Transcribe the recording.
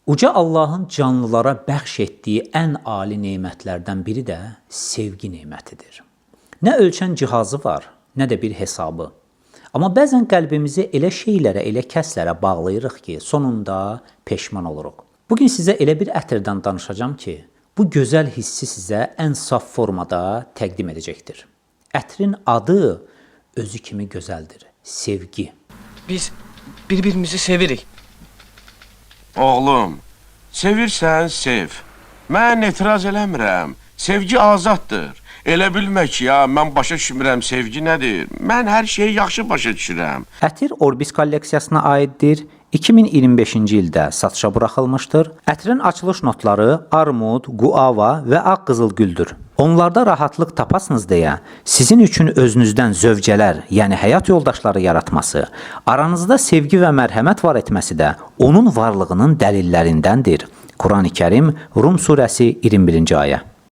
Uca Allahın canlılara bəxş etdiyi ən ali nemətlərdən biri də sevgi nemətidir. Nə ölçən cihazı var, nə də bir hesabı. Amma bəzən qəlbimizi elə şeylərə, elə kəslərə bağlayırıq ki, sonunda peşman oluruq. Bugün sizə elə bir ətirdən danışacağım ki, bu gözəl hissi sizə ən saf formada təqdim edəcəkdir. Ətrin adı özü kimi gözəldir, sevgi. Biz bir-birimizi sevirik. Oğlum, sevirsən, sev. Mən etiraz eləmirəm. Sevgi azaddır. Elə bilmə ki, ya, mən başa düşmürəm sevgi nədir. Mən hər şeyi yaxşı başa düşürəm. Ətir Orbis kolleksiyasına aiddir. 2025-ci ildə satışa buraxılmışdır. Ətrin açılış notları armud, guava və ağ qızılgüldür. Onlarda rahatlıq tapasınız deyə sizin üçün özünüzdən zövcələr, yəni həyat yoldaşları yaratması, aranızda sevgi və mərhəmət var etməsi də onun varlığının dəlillərindəndir. Quran-ı Kərim, Rum surəsi 21-ci ayə.